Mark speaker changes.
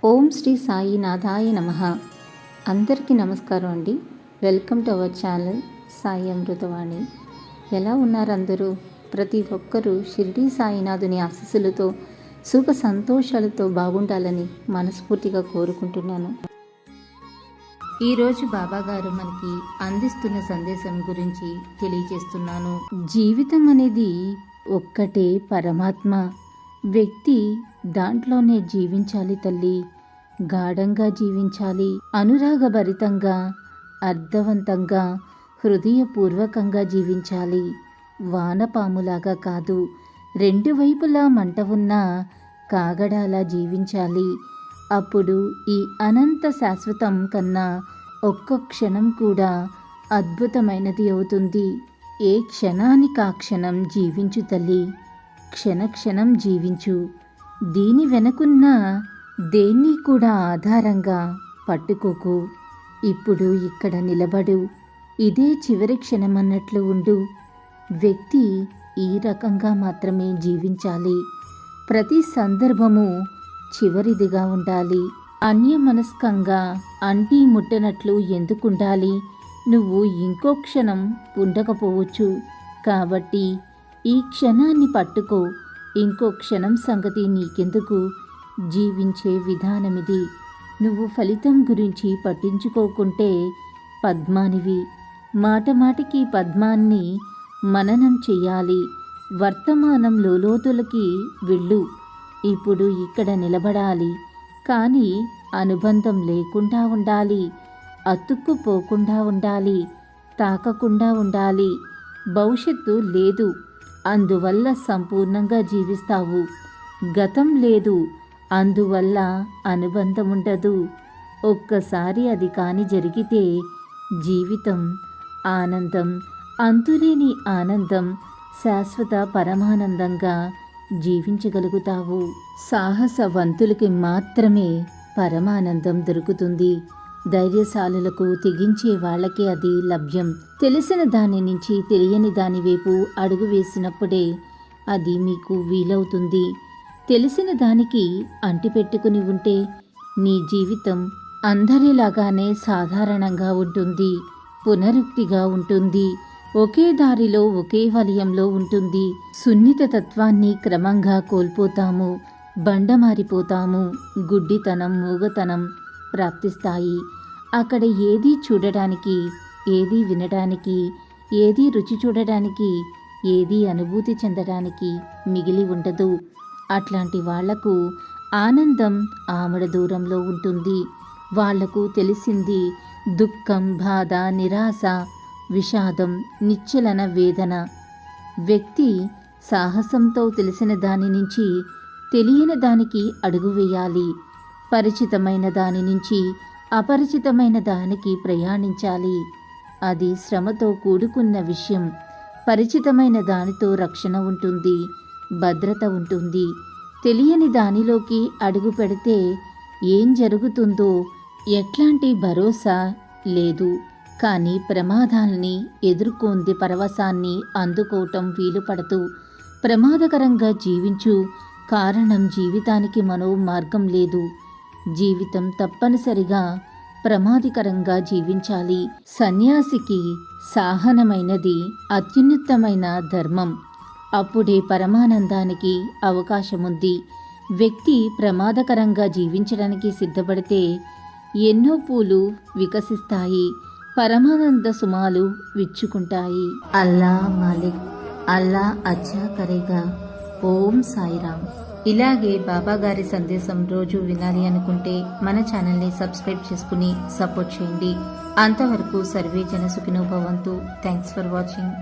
Speaker 1: ఓం శ్రీ సాయినాథాయ నమః. అందరికీ నమస్కారం అండి. Welcome to our channel Sai Amruthavani. ఎలా ఉన్నారు అందరూ? ప్రతి ఒక్కరూ షిరిడి సాయినాథుని ఆశీస్సులతో సుఖ సంతోషాలతో బాగుండాలని మనస్ఫూర్తిగా కోరుకుంటున్నాను. ఈరోజు బాబాగారు మనకి అందిస్తున్న సందేశం గురించి తెలియజేస్తున్నాను. జీవితం అనేది ఒక్కటే పరమాత్మ. వ్యక్తి దాంట్లోనే జీవించాలి తల్లి. గాఢంగా జీవించాలి, అనురాగభరితంగా, అర్థవంతంగా, హృదయపూర్వకంగా జీవించాలి. వానపాములాగా కాదు, రెండు వైపులా మంట ఉన్న కాగడాలా జీవించాలి. అప్పుడు ఈ అనంత శాశ్వతం కన్నా ఒక్క క్షణం కూడా అద్భుతమైనది అవుతుంది. ఏ క్షణానికి ఆ క్షణం జీవించు తల్లి. క్షణక్షణం జీవించు. దీని వెనకున్న దేన్ని కూడా ఆధారంగా పట్టుకోకు. ఇప్పుడు ఇక్కడ నిలబడు. ఇదే చివరి క్షణమన్నట్లు ఉండు. వ్యక్తి ఈ రకంగా మాత్రమే జీవించాలి. ప్రతి సందర్భము చివరిదిగా ఉండాలి. అన్యమనస్కంగా అంటీ ముట్టనట్లు ఎందుకుండాలి? నువ్వు ఇంకో క్షణం ఉండకపోవచ్చు. కాబట్టి ఈ క్షణాన్ని పట్టుకో. ఇంకో క్షణం సంగతి నీకెందుకు? జీవించే విధానమిది. నువ్వు ఫలితం గురించి పట్టించుకోకుంటే పద్మానివి. మాటమాటికి పద్మాన్ని మననం చెయ్యాలి. వర్తమానం లోతులకి వెళ్ళు. ఇప్పుడు ఇక్కడ నిలబడాలి, కానీ అనుబంధం లేకుండా ఉండాలి. అతుక్కుపోకుండా ఉండాలి, తాకకుండా ఉండాలి. భవిష్యత్తు లేదు, అందువల్ల సంపూర్ణంగా జీవిస్తావు. గతం లేదు, అందువల్ల అనుబంధం ఉండదు. ఒక్కసారి అది కాని జరిగితే జీవితం ఆనందం, అంతులేని ఆనందం, శాశ్వత పరమానందంగా జీవించగలుగుతావు. సాహసవంతులకి మాత్రమే పరమానందం దొరుకుతుంది. ధైర్యశాలులకు, తెగించే వాళ్ళకే అది లభ్యం. తెలిసిన దాని నుంచి తెలియని దాని వైపు అడుగు వేసినప్పుడే అది మీకు వీలవుతుంది. తెలిసిన దానికి అంటిపెట్టుకుని ఉంటే నీ జీవితం అందరిలాగానే సాధారణంగా ఉంటుంది, పునరుక్తిగా ఉంటుంది, ఒకే దారిలో ఒకే వలయంలో ఉంటుంది. సున్నిత తత్వాన్ని క్రమంగా కోల్పోతాము, బండమారిపోతాము. గుడ్డితనం, మూగతనం ప్రాప్తిస్తాయి. అక్కడ ఏదీ చూడడానికి, ఏదీ వినడానికి, ఏదీ రుచి చూడడానికి, ఏదీ అనుభూతి చెందడానికి మిగిలి ఉండదు. అట్లాంటి వాళ్లకు ఆనందం ఆమడ దూరంలో ఉంటుంది. వాళ్లకు తెలిసింది దుఃఖం, బాధ, నిరాశ, విషాదం, నిశ్చలన, వేదన. వ్యక్తి సాహసంతో తెలిసిన దాని నుంచి తెలియని దానికి అడుగు వేయాలి. పరిచితమైన దాని నుంచి అపరిచితమైన దానికి ప్రయాణించాలి. అది శ్రమతో కూడుకున్న విషయం. పరిచితమైన దానితో రక్షణ ఉంటుంది, భద్రత ఉంటుంది. తెలియని దానిలోకి అడుగు పెడితే ఏం జరుగుతుందో ఎట్లాంటి భరోసా లేదు. కానీ ప్రమాదాల్ని ఎదుర్కొంది పరవశాన్ని అందుకోవటం వీలు పడదు. ప్రమాదకరంగా జీవించు. కారణం జీవితానికి మరో మార్గం లేదు. జీవితం తప్పనిసరిగా ప్రమాదకరంగా జీవించాలి. సన్యాసికి సహనమైనది అత్యున్నతమైన ధర్మం. అప్పుడే పరమానందానికి అవకాశముంది. వ్యక్తి ప్రమాదకరంగా జీవించడానికి సిద్ధపడితే ఎన్నో పూలు వికసిస్తాయి, పరమానంద సుమాలు విచ్చుకుంటాయి. అల్లా మాలిక్, అల్లా అచ్చా కరేగా. ఓం సాయిరామ్. ఇలాగే బాబాగారి సందేశం రోజు వినాలి అనుకుంటే మన ఛానల్ని సబ్స్క్రైబ్ చేసుకుని సపోర్ట్ చేయండి. అంతవరకు సర్వే జన సుఖినో భవంతు. Thanks for watching.